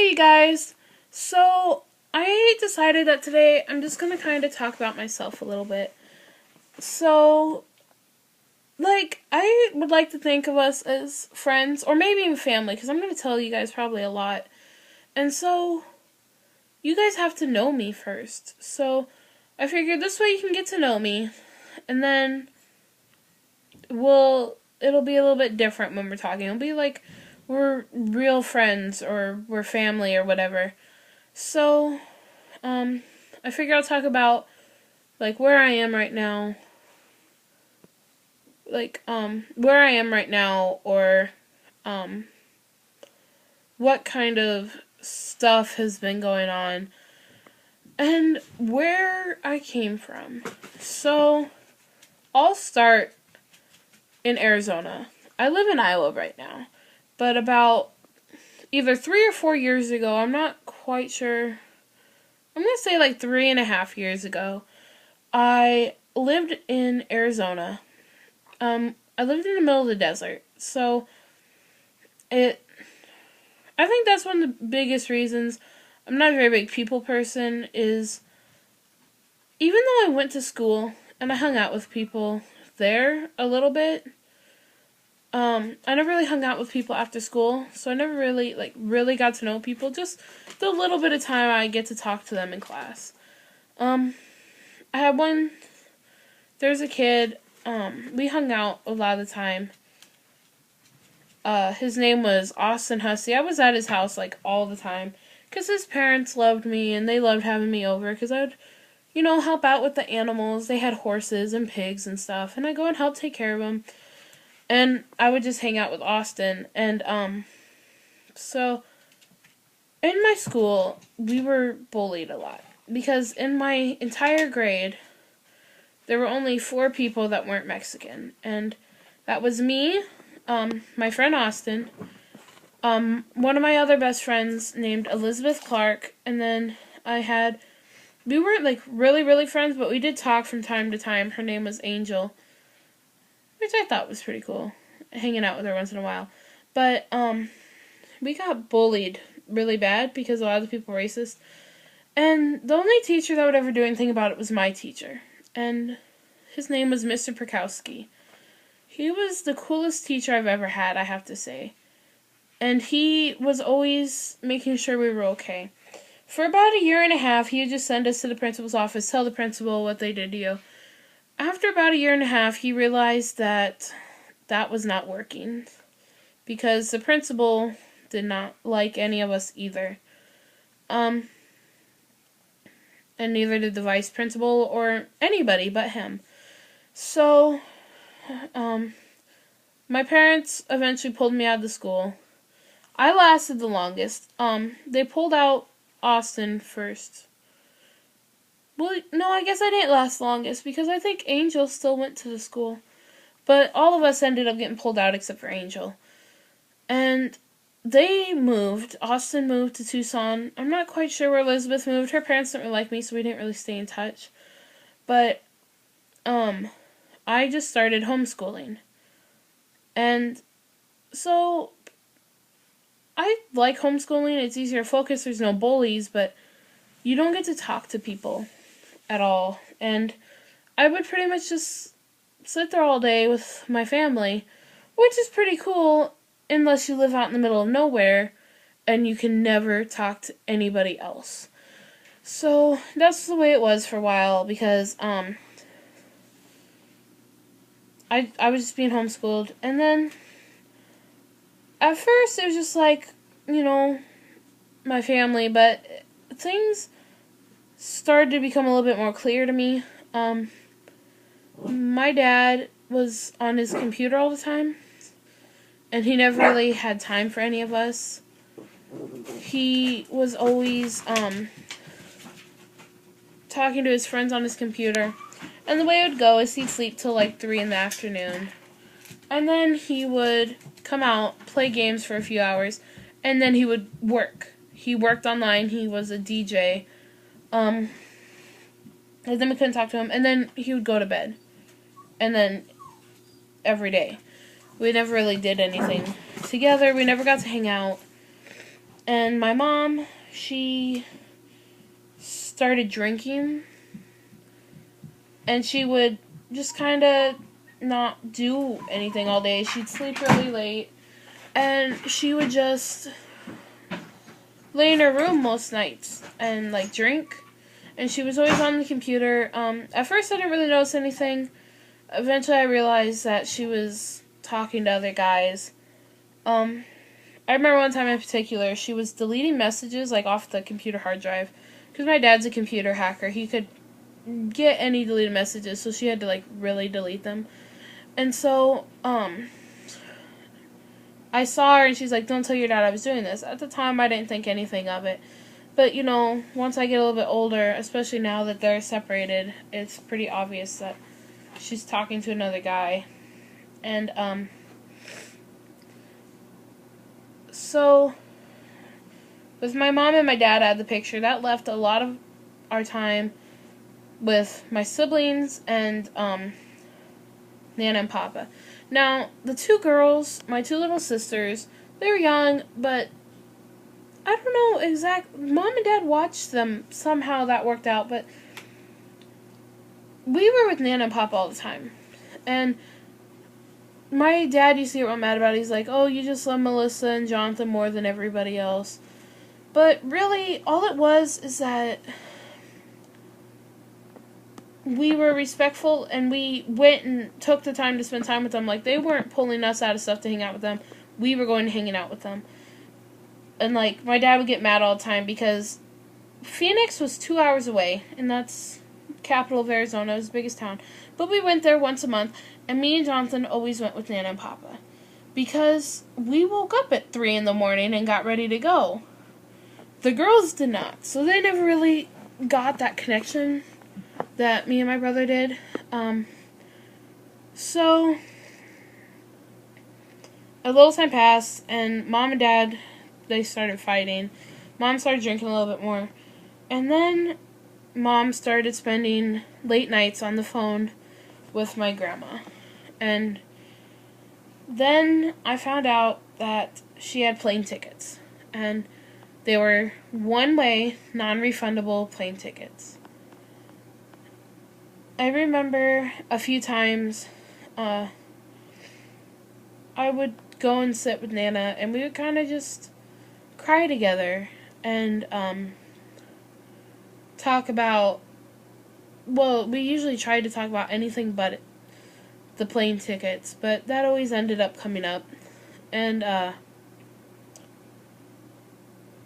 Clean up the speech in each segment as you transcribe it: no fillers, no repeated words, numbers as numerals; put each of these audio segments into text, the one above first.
Hey you guys! So, I decided that today I'm just gonna kind of talk about myself a little bit. So, I would like to think of us as friends, or maybe even family, because I'm gonna tell you guys probably a lot. And so, you guys have to know me first. So, I figured this way you can get to know me, and then it'll be a little bit different when we're talking. It'll be like we're real friends, or we're family, or whatever. So, I figure I'll talk about, where I am right now. Where I am right now, or, what kind of stuff has been going on, and where I came from. So, I'll start in Arizona. I live in Iowa right now, but about either 3 or 4 years ago, I'm not quite sure. I'm going to say 3.5 years ago, I lived in Arizona. I lived in the middle of the desert, so I think that's one of the biggest reasons I'm not a very big people person is, even though I went to school and I hung out with people there a little bit, I never really hung out with people after school, so I never really got to know people, just the little bit of time I get to talk to them in class. I had there's a kid, we hung out a lot of the time. His name was Austin Hussey. I was at his house, all the time, because his parents loved me, and they loved having me over, because I would, help out with the animals. They had horses and pigs and stuff, and I'd go and help take care of them, and I would just hang out with Austin, and, so, in my school, we were bullied a lot, because in my entire grade, there were only 4 people that weren't Mexican, and that was me, my friend Austin, one of my other best friends named Elizabeth Clark, and then we weren't really friends, but we did talk from time to time. Her name was Angel, which I thought was pretty cool, hanging out with her once in a while. But, we got bullied really bad because a lot of the people were racist, and the only teacher that would ever do anything about it was my teacher, and his name was Mr. Prokowski. He was the coolest teacher I've ever had, I have to say. And he was always making sure we were okay. For about a year and a half, he would just send us to the principal's office, tell the principal what they did to you. After about a year and a half, he realized that that was not working, because the principal did not like any of us either. And neither did the vice principal or anybody but him. So, my parents eventually pulled me out of the school. I lasted the longest. They pulled out Austin first. Well, no, I guess I didn't last the longest, because I think Angel still went to the school. But all of us ended up getting pulled out except for Angel. And they moved. Austin moved to Tucson. I'm not quite sure where Elizabeth moved. Her parents didn't really like me, so we didn't really stay in touch. But, I just started homeschooling. And so, I like homeschooling. It's easier to focus. There's no bullies, but you don't get to talk to people at all. And I would pretty much just sit there all day with my family, which is pretty cool unless you live out in the middle of nowhere and you can never talk to anybody else. So, that's the way it was for a while, because, I was just being homeschooled, and then at first it was just my family, but things started to become a little bit more clear to me. My dad was on his computer all the time, and he never really had time for any of us. He was always, talking to his friends on his computer. And the way it would go is he'd sleep till 3 in the afternoon. And then he would come out, play games for a few hours, and then he would work. He worked online, he was a DJ. And then we couldn't talk to him, and then he would go to bed. And then every day. We never really did anything together, we never got to hang out. And my mom, she started drinking, and she would just kind of not do anything all day. She'd sleep really late, and she would just lay in her room most nights and like drink. And she was always on the computer. At first I didn't really notice anything. Eventually I realized that she was talking to other guys. I remember one time in particular, she was deleting messages like off the computer hard drive, because my dad's a computer hacker. He could get any deleted messages, so she had to like really delete them. And so I saw her and she's like, "Don't tell your dad I was doing this." At the time I didn't think anything of it, but you know, once I get a little bit older, especially now that they're separated, it's pretty obvious that she's talking to another guy. And so with my mom and my dad, I had the picture. That left a lot of our time with my siblings and Nana and Papa. Now, the two girls, my two little sisters, they were young, but I don't know Mom and Dad watched them. Somehow that worked out, but we were with Nana and Papa all the time. And my dad used to get real mad about it. He's like, "Oh, you just love Melissa and Jonathan more than everybody else." But really, all it was is that we were respectful and we went and took the time to spend time with them. Like, they weren't pulling us out of stuff to hang out with them. We were going to hanging out with them. And, like, my dad would get mad all the time because Phoenix was 2 hours away, and that's capital of Arizona, it's the biggest town. But we went there once a month, and me and Jonathan always went with Nana and Papa. Because we woke up at 3 in the morning and got ready to go. The girls did not, so they never really got that connection that me and my brother did. So a little time passed, and Mom and Dad, they started fighting. Mom started drinking a little bit more, and then Mom started spending late nights on the phone with my grandma. And then I found out that she had plane tickets, and they were one-way, non-refundable plane tickets. I remember a few times I would go and sit with Nana, and we would kind of just cry together and talk about, well, we usually tried to talk about anything but the plane tickets, but that always ended up coming up. And I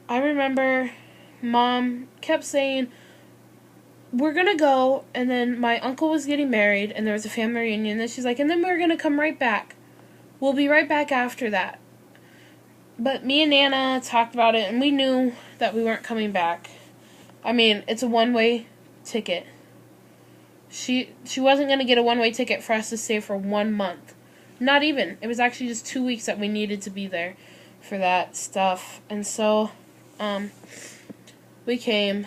remember Mom kept saying, "We're gonna go," and then my uncle was getting married, and there was a family reunion, and she's like, "And then we're gonna come right back. We'll be right back after that." But me and Nana talked about it, and we knew that we weren't coming back. I mean, it's a one-way ticket. She wasn't gonna get a one-way ticket for us to stay for 1 month. Not even. It was actually just 2 weeks that we needed to be there for that stuff. And so we came,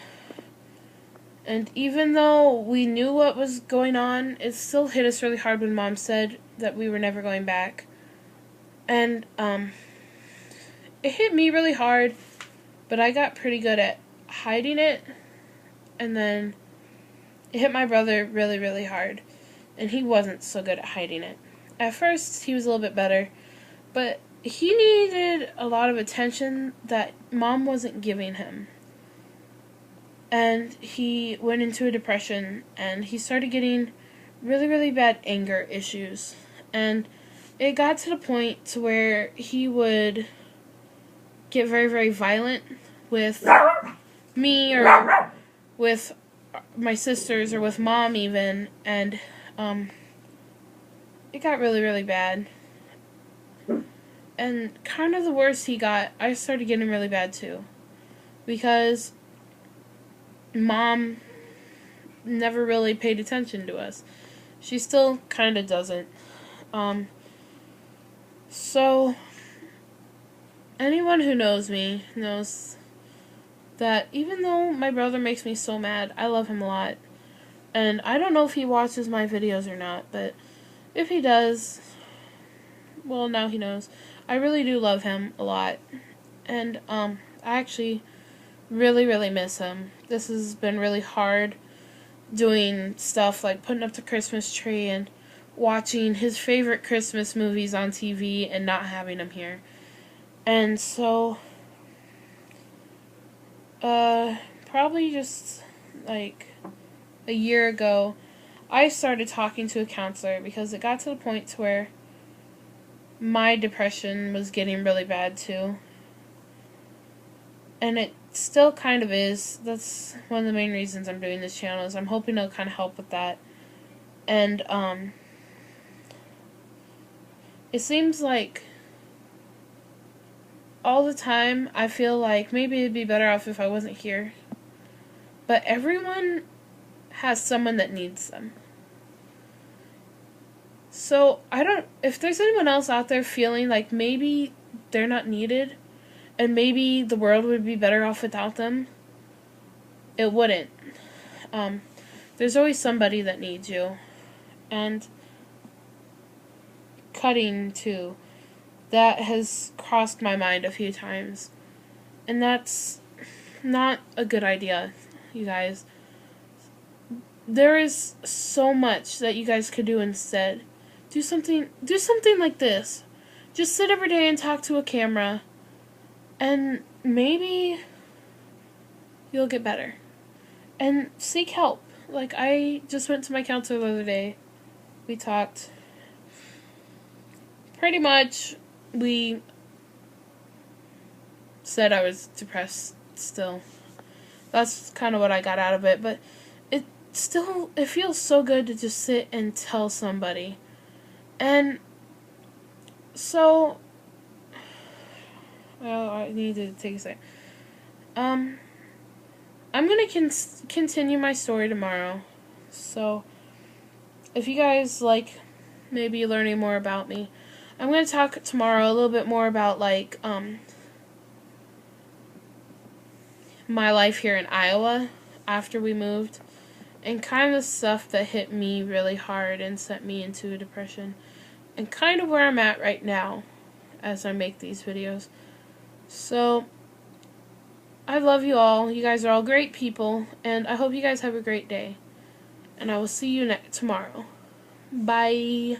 and even though we knew what was going on, it still hit us really hard when Mom said that we were never going back. And it hit me really hard, but I got pretty good at hiding it. And then it hit my brother really, really hard, and he wasn't so good at hiding it. At first, he was a little bit better, but he needed a lot of attention that Mom wasn't giving him. And he went into a depression, and he started getting really, really bad anger issues. And it got to the point to where he would get very, very violent with me or with my sisters or with Mom even. And it got really, really bad. And kind of the worse he got, I started getting really bad too. Because Mom never really paid attention to us. She still kind of doesn't. So, anyone who knows me knows that even though my brother makes me so mad, I love him a lot. And I don't know if he watches my videos or not, but if he does, well, now he knows. I really do love him a lot. And I actually really, really miss him. This has been really hard doing stuff like putting up the Christmas tree and watching his favorite Christmas movies on TV and not having him here. And so, probably just like a year ago, I started talking to a counselor because it got to the point to where my depression was getting really bad too. And it still kind of is. That's one of the main reasons I'm doing this channel, is I'm hoping it'll kind of help with that. And, it seems like all the time I feel like maybe it'd be better off if I wasn't here. But everyone has someone that needs them. So, if there's anyone else out there feeling like maybe they're not needed, and maybe the world would be better off without them, it wouldn't. There's always somebody that needs you. And cutting, too. That has crossed my mind a few times. And that's not a good idea, you guys. There is so much that you guys could do instead. Do something like this. Just sit every day and talk to a camera, and maybe you'll get better. And seek help. Like, I just went to my counselor the other day. We talked. Pretty much, we said I was depressed still. That's kind of what I got out of it, but it feels so good to just sit and tell somebody. And so, well, I need to take a second. I'm going to continue my story tomorrow. So, if you guys like maybe learning more about me, I'm going to talk tomorrow a little bit more about, like, my life here in Iowa after we moved, and kind of stuff that hit me really hard and sent me into a depression, and kind of where I'm at right now as I make these videos. So, I love you all. You guys are all great people, and I hope you guys have a great day. And I will see you tomorrow. Bye.